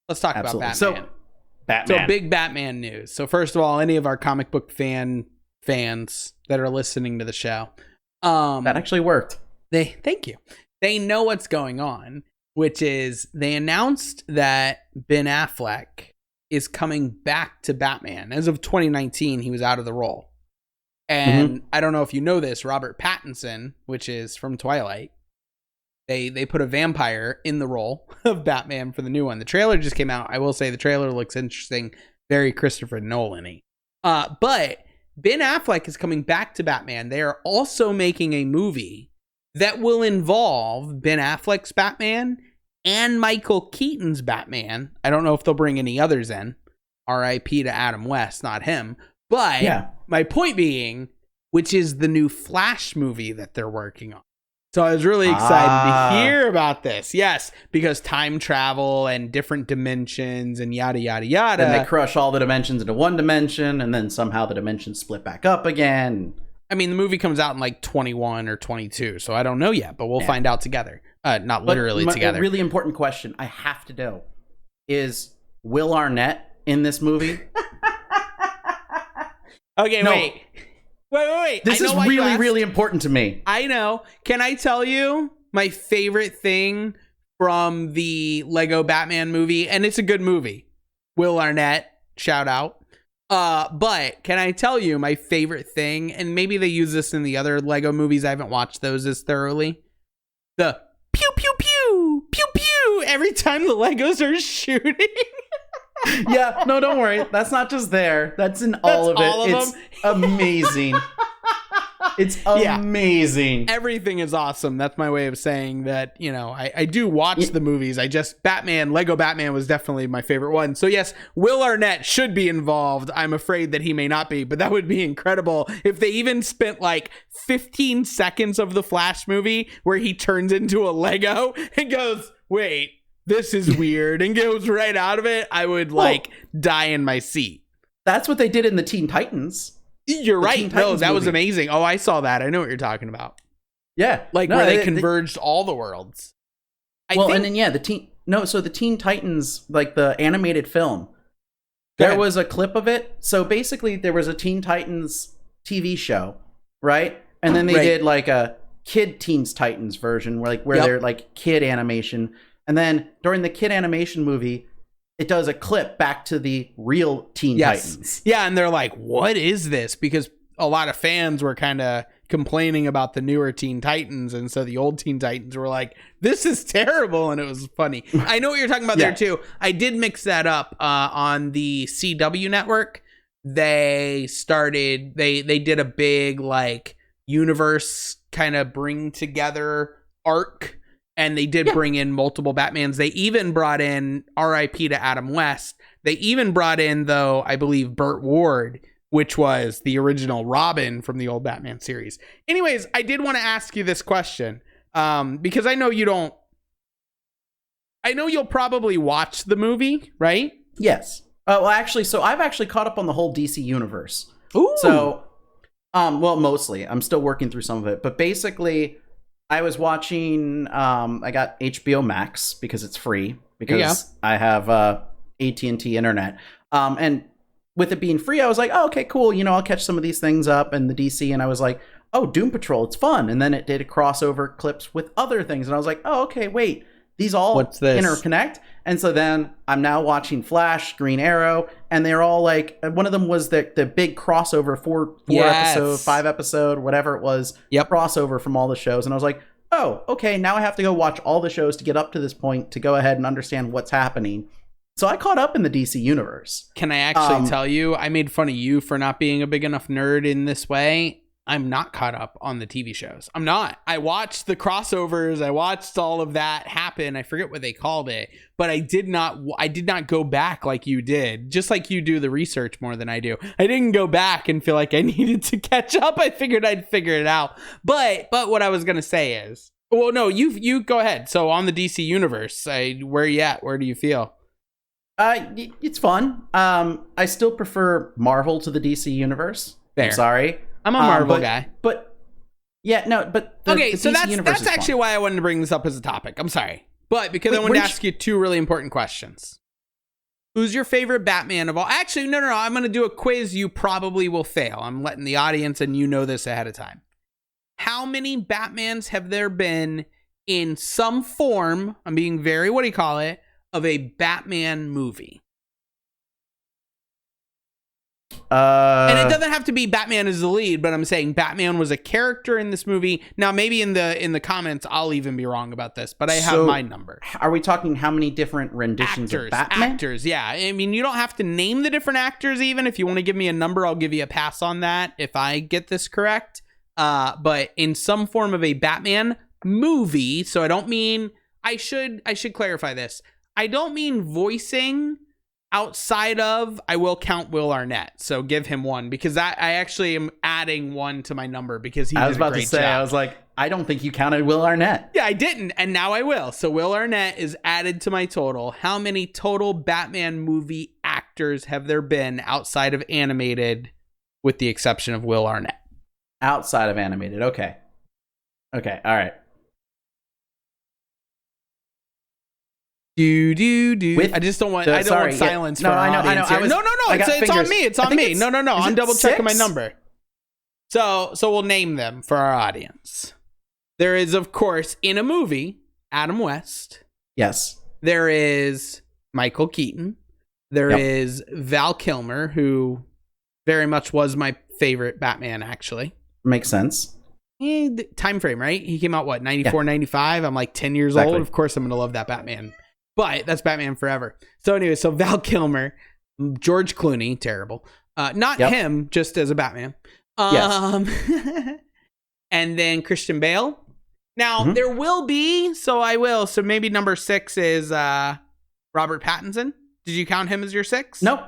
let's talk about Batman. So, Batman. So big Batman news. So first of all, any of our comic book fans that are listening to the show, that actually worked. Thank you. They know what's going on, which is they announced that Ben Affleck is coming back to Batman. As of 2019, he was out of the role. And I don't know if you know this, Robert Pattinson, which is from Twilight, they put a vampire in the role of Batman for the new one. The trailer just came out. I will say the trailer looks interesting. Very Christopher Nolan-y. But Ben Affleck is coming back to Batman. They are also making a movie that will involve Ben Affleck's Batman and Michael Keaton's Batman. I don't know if they'll bring any others in. R.I.P. to Adam West, not him. But my point being, which is the new Flash movie that they're working on. So I was really excited to hear about this. Yes, because time travel and different dimensions and yada, yada, yada. And they crush all the dimensions into one dimension, and then somehow the dimensions split back up again. I mean, the movie comes out in like 21 or 22, so I don't know yet, but we'll find out together. Not literally together. A really important question I have to know is, Will Arnett in this movie? Okay, no. Wait. This is really, really important to me. I know. Can I tell you my favorite thing from the Lego Batman movie? And it's a good movie. Will Arnett, shout out. But can I tell you my favorite thing? And maybe they use this in the other Lego movies. I haven't watched those as thoroughly. The pew, pew, pew, pew, pew, every time the Legos are shooting. Yeah, no, don't worry. That's not just there. That's in all of it. It's amazing. It's amazing. Yeah. Everything is awesome. That's my way of saying that, you know, I do watch the movies. Lego Batman was definitely my favorite one. So yes, Will Arnett should be involved. I'm afraid that he may not be, but that would be incredible if they even spent like 15 seconds of the Flash movie where he turns into a Lego and goes, wait, this is weird, and goes right out of it. I would die in my seat. That's what they did in the Teen Titans. You're right. No, that was amazing. Oh, I saw that. I know what you're talking about. Yeah. Where they converged all the worlds. The Teen Titans, like the animated film, there was a clip of it. So basically there was a Teen Titans TV show, right? And then they did like a Kid Teens Titans version where they're like kid animation. And then during the kid animation movie, it does a clip back to the real Teen Titans. Yeah, and they're like, what is this? Because a lot of fans were kind of complaining about the newer Teen Titans. And so the old Teen Titans were like, this is terrible. And it was funny. I know what you're talking about there, too. I did mix that up on the CW network. They did a big, like, universe kind of bring together arc. And they did bring in multiple Batmans. They even brought in R.I.P. to Adam West. They even brought in, though, I believe, Burt Ward, which was the original Robin from the old Batman series. Anyways, I did want to ask you this question because I know you don't. I know you'll probably watch the movie, right? Yes. So I've actually caught up on the whole DC universe. Ooh. So, mostly. I'm still working through some of it. But basically, I was watching, I got HBO Max because it's free, because I have AT&T internet. And with it being free, I was like, oh, okay, cool. You know, I'll catch some of these things up in the DC. And I was like, oh, Doom Patrol, it's fun. And then it did crossover clips with other things. And I was like, oh, okay, wait, these all interconnect. And so then I'm now watching Flash, Green Arrow, and they're all like, one of them was the big crossover, four episode, 5 episode, whatever it was, crossover from all the shows. And I was like, oh, okay, now I have to go watch all the shows to get up to this point to go ahead and understand what's happening. So I caught up in the DC universe. Can I actually tell you, I made fun of you for not being a big enough nerd in this way. I'm not caught up on the TV shows. I'm not. I watched the crossovers. I watched all of that happen. I forget what they called it, but I did not go back like you did. Just like you do the research more than I do. I didn't go back and feel like I needed to catch up. I figured I'd figure it out. But what I was going to say is, well, no, you go ahead. So on the DC universe, where are you at? Where do you feel? It's fun. I still prefer Marvel to the DC universe. Fair. I'm sorry. I'm a Marvel guy. But okay, so that's actually why I wanted to bring this up as a topic. I'm sorry. But because I wanted to ask you 2 really important questions. Who's your favorite Batman of all? Actually, no. I'm going to do a quiz. You probably will fail. I'm letting the audience and you know this ahead of time. How many Batmans have there been in some form, I'm being very, of a Batman movie? And it doesn't have to be Batman as the lead, but I'm saying Batman was a character in this movie. Now, maybe in the comments, I'll even be wrong about this, but I have my number. Are we talking how many different renditions of Batman? Actors, yeah. I mean, you don't have to name the different actors even. If you want to give me a number, I'll give you a pass on that if I get this correct. But in some form of a Batman movie, so I don't mean, I should clarify this. I don't mean voicing outside of, I will count Will Arnett, so give him one, because I actually am adding one to my number because he did a great job. I was about to say, I was like, I don't think you counted Will Arnett. Yeah, I didn't, and now I will. So Will Arnett is added to my total. How many total Batman movie actors have there been outside of animated, with the exception of Will Arnett? Outside of animated, okay, all right. I just don't want. I don't want silence for our audience here. No. It's on me. It's on me. No. I'm double checking my number. So we'll name them for our audience. There is, of course, in a movie, Adam West. Yes. There is Michael Keaton. There is Val Kilmer, who very much was my favorite Batman, actually. Makes sense. Time frame, right? He came out, 94, 95? I'm like 10 years old. Of course, I'm going to love that Batman. But that's Batman Forever. So anyway, so Val Kilmer, George Clooney, terrible. Not him, just as a Batman. Yes. And then Christian Bale. Now, there will be, so I will. So maybe number 6 is Robert Pattinson. Did you count him as your 6? Nope.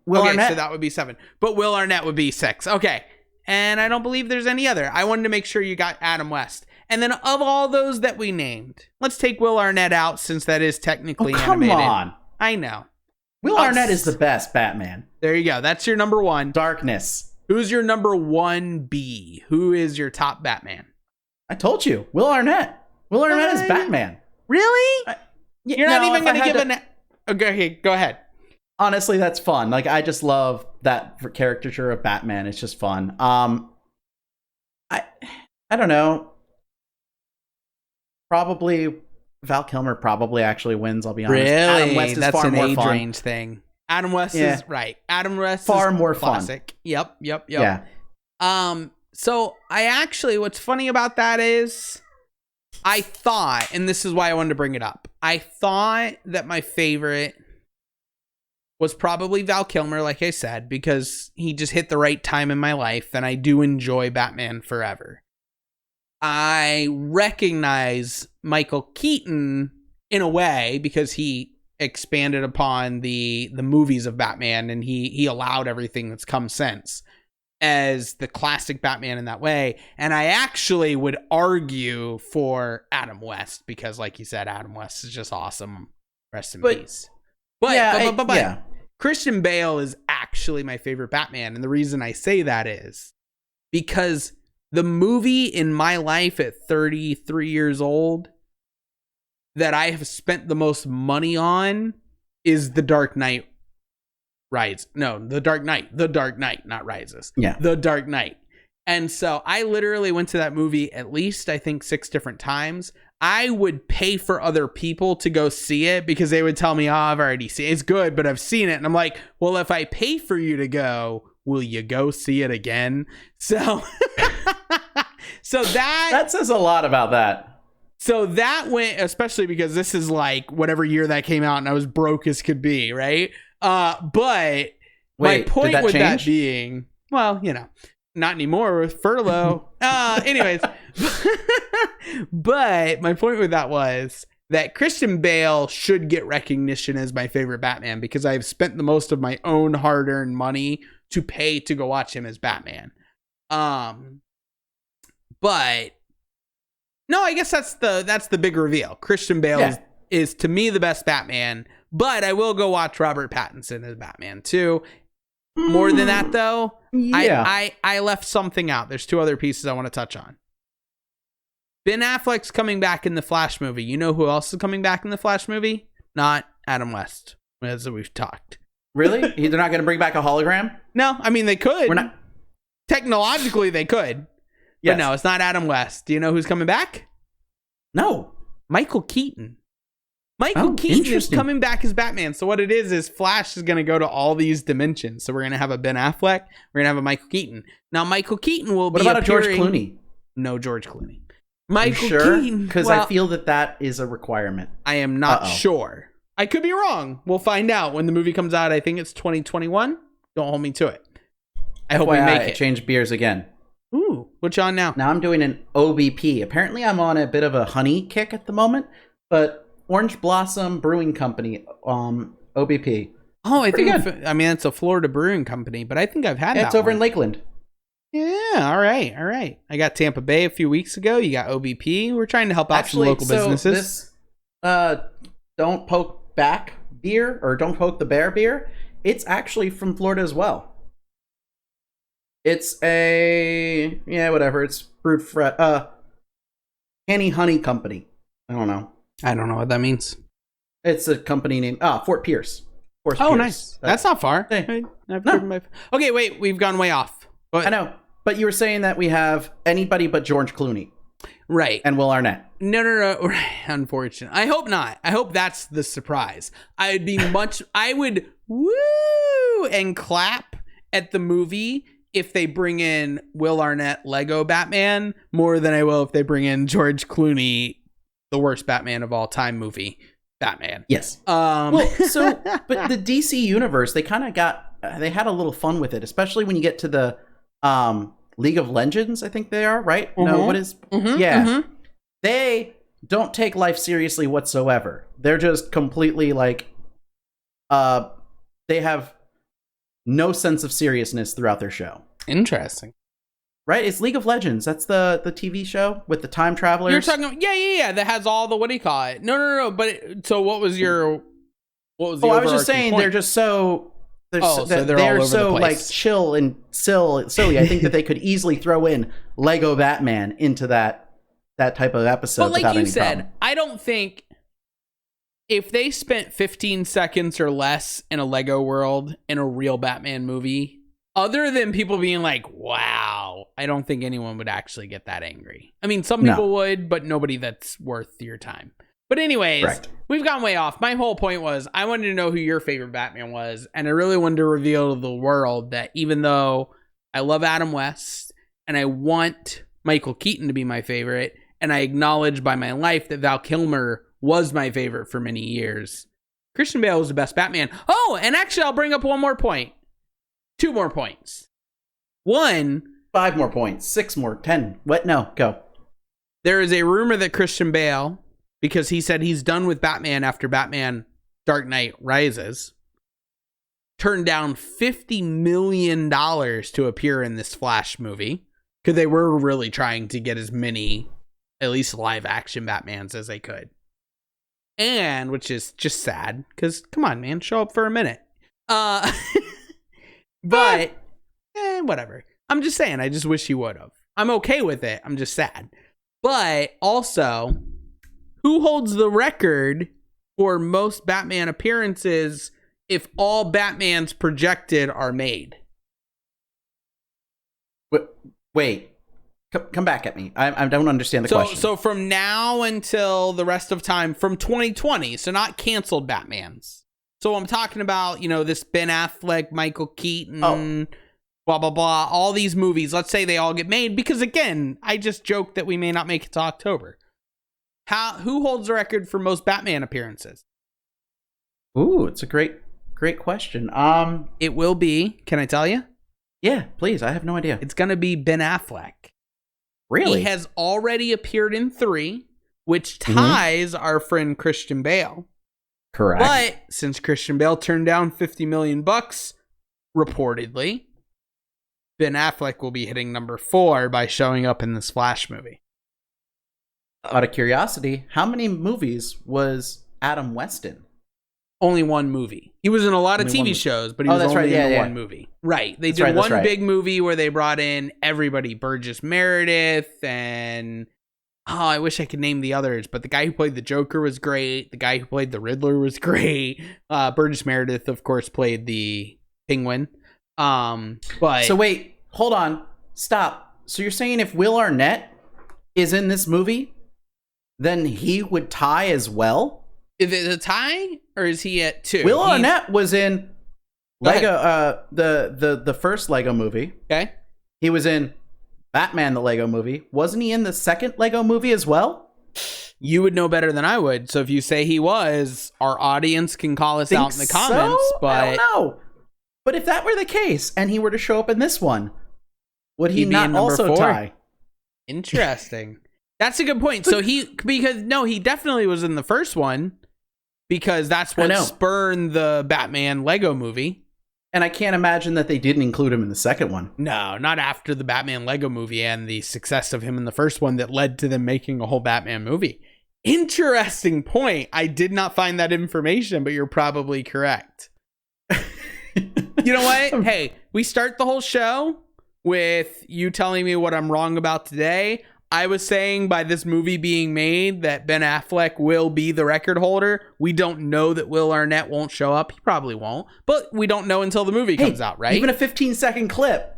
Will Arnett. So that would be 7. But Will Arnett would be 6. Okay. And I don't believe there's any other. I wanted to make sure you got Adam West. And then of all those that we named, let's take Will Arnett out since that is technically animated. Come on. I know. Will Arnett is the best Batman. There you go. That's your number 1. Darkness. Who's your number 1B? Who is your top Batman? I told you. Will Arnett. Will Arnett is Batman. Really? You're not even going to give an... Okay, go ahead. Honestly, that's fun. Like, I just love that caricature of Batman. It's just fun. I don't know. Probably Val Kilmer probably actually wins, I'll be honest. Really? Adam West is that's far an more age fun. range thing. Adam West is right. Adam West far is more classic. Fun. Yep. Yeah. So I actually, what's funny about that is I thought, and this is why I wanted to bring it up, I thought that my favorite was probably Val Kilmer, like I said, because he just hit the right time in my life, and I do enjoy Batman Forever. I recognize Michael Keaton in a way because he expanded upon the movies of Batman, and he allowed everything that's come since as the classic Batman in that way. And I actually would argue for Adam West because, like you said, Adam West is just awesome. Rest in peace. But Christian Bale is actually my favorite Batman. And the reason I say that is because the movie in my life at 33 years old that I have spent the most money on is The Dark Knight Rises. No, The Dark Knight, not Rises. Yeah. The Dark Knight. And so I literally went to that movie at least, I think, 6 different times. I would pay for other people to go see it because they would tell me, I've already seen it. It's good, but I've seen it. And I'm like, well, if I pay for you to go, will you go see it again? So that says a lot about that. So that went, especially because this is like whatever year that came out and I was broke as could be, right? But my point with that being, well, not anymore with furlough. Anyways, but my point with that was that Christian Bale should get recognition as my favorite Batman because I've spent the most of my own hard-earned money to pay to go watch him as Batman. But no, I guess that's the big reveal. Christian Bale is to me the best Batman, but I will go watch Robert Pattinson as Batman too. More than that though, I left something out. There's 2 other pieces I want to touch on. Ben Affleck's coming back in the Flash movie. You know who else is coming back in the Flash movie? Not Adam West, as we've talked. Really? They're not going to bring back a hologram? No, I mean, they could. We're not. Technologically, they could. Yes. But no, it's not Adam West. Do you know who's coming back? No. Michael Keaton. Michael Keaton is coming back as Batman. So what it is Flash is going to go to all these dimensions. So we're going to have a Ben Affleck. We're going to have a Michael Keaton. Now, Michael Keaton will be What about a George Clooney? No George Clooney. Michael Keaton. Because I feel that is a requirement. I am not sure. I could be wrong. We'll find out when the movie comes out. I think it's 2021. Don't hold me to it. I hope we make it. Change beers again. Ooh, what's on now? Now I'm doing an OBP. Apparently I'm on a bit of a honey kick at the moment, but Orange Blossom Brewing Company, OBP. Oh, I think it's a Florida brewing company, but I think I've had that. It's over in Lakeland. Yeah, all right. I got Tampa Bay a few weeks ago. You got OBP. We're trying to help out some local businesses. This Don't Poke Back beer, or Don't Poke the Bear beer, it's actually from Florida as well. It's it's brewed for Henny Honey Company. I don't know what that means. It's a company named Fort Pierce. Pierce. Nice. That's not far. Hey, okay, wait, we've gone way off. I know, but you were saying that we have anybody but George Clooney. Right. And Will Arnett. No. Unfortunate. I hope not. I hope that's the surprise. I would woo and clap at the movie if they bring in Will Arnett Lego Batman more than I will if they bring in George Clooney, the worst Batman of all time movie, Batman. Yes. But the DC universe, they kind of they had a little fun with it, especially when you get to the League of Legends, I think they are, right? Mm-hmm. No, what is? Mm-hmm. Yeah. Mm-hmm. They don't take life seriously whatsoever. They're just completely like, they have no sense of seriousness throughout their show. Interesting. Right? It's League of Legends. That's the TV show with the time travelers. You're talking, yeah. That has all the, what do you call it? No. But so what was the I was just saying point? They're just so. They're all over the place. Like chill and silly. I think that they could easily throw in Lego Batman into that type of episode. But like you said, I don't think if they spent 15 seconds or less in a Lego world in a real Batman movie, other than people being like, wow, I don't think anyone would actually get that angry. I mean, some people would, but nobody that's worth your time. But anyways, We've gone way off. My whole point was I wanted to know who your favorite Batman was, and I really wanted to reveal to the world that even though I love Adam West and I want Michael Keaton to be my favorite, and I acknowledge by my life that Val Kilmer was my favorite for many years, Christian Bale was the best Batman. Oh, and actually I'll bring up one more point. 2 more points. 1. 5 more points. 6 more. 10. What? No, go. There is a rumor that Christian Bale, because he said he's done with Batman after Batman Dark Knight Rises, turned down $50 million to appear in this Flash movie, because they were really trying to get as many, at least live action Batmans as they could. And, which is just sad, because come on, man, show up for a minute. But, whatever. I'm just saying, I just wish he would have. I'm okay with it. I'm just sad. But also, who holds the record for most Batman appearances if all Batmans projected are made? Wait. Come back at me. I don't understand the question. So from now until the rest of time, from 2020, so not canceled Batmans. So I'm talking about, this Ben Affleck, Michael Keaton, blah, blah, blah, all these movies. Let's say they all get made because, again, I just joked that we may not make it to October. Who holds the record for most Batman appearances? Ooh, it's a great question. It will be, can I tell you? Yeah, please. I have no idea. It's going to be Ben Affleck. Really? He has already appeared in 3, which ties our friend Christian Bale. Correct. But since Christian Bale turned down $50 million, reportedly, Ben Affleck will be hitting number 4 by showing up in this Flash movie. Out of curiosity, how many movies was Adam West in? Only 1 movie. He was in a lot of TV shows, but he was only in one movie. Right. They did one big movie where they brought in everybody. Burgess Meredith and Oh, I wish I could name the others, but the guy who played the Joker was great. The guy who played the Riddler was great. Burgess Meredith, of course, played the Penguin. But so wait, hold on, stop. So you're saying if Will Arnett is in this movie, then he would tie as well? Is it a tie, or is he at 2? Will Arnett was in Lego, the first Lego movie. Okay. He was in Batman, the Lego movie. Wasn't he in the second Lego movie as well? You would know better than I would. So if you say he was, our audience can call us out in the comments. So? But I don't know. But if that were the case, and he were to show up in this one, would he not also 4? Tie? Interesting. That's a good point. So he definitely was in the first one, because that's what spurned the Batman Lego movie. And I can't imagine that they didn't include him in the second one. No, not after the Batman Lego movie and the success of him in the first one that led to them making a whole Batman movie. Interesting point. I did not find that information, but you're probably correct. You know what? Hey, we start the whole show with you telling me what I'm wrong about today. I was saying by this movie being made that Ben Affleck will be the record holder. We don't know that Will Arnett won't show up. He probably won't, but we don't know until the movie comes out, right? Even a 15-second clip.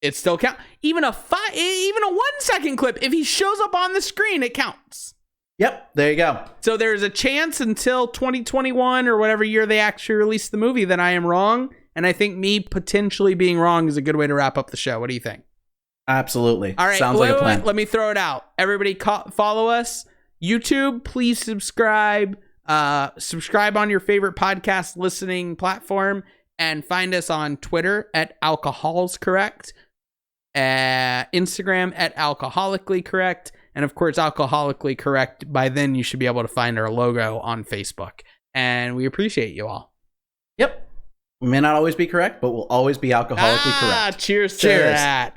It still counts. Even a 1-second clip, if he shows up on the screen, it counts. Yep, there you go. So there's a chance until 2021 or whatever year they actually release the movie that I am wrong. And I think me potentially being wrong is a good way to wrap up the show. What do you think? Absolutely. All right. Sounds like a plan. Let me throw it out. Everybody follow us. YouTube, please subscribe. Subscribe on your favorite podcast listening platform, and find us on Twitter at Alcoholically Correct, Instagram at Alcoholically Correct, and of course, Alcoholically Correct. By then, you should be able to find our logo on Facebook. And we appreciate you all. Yep. We may not always be correct, but we'll always be alcoholically correct. Cheers to that.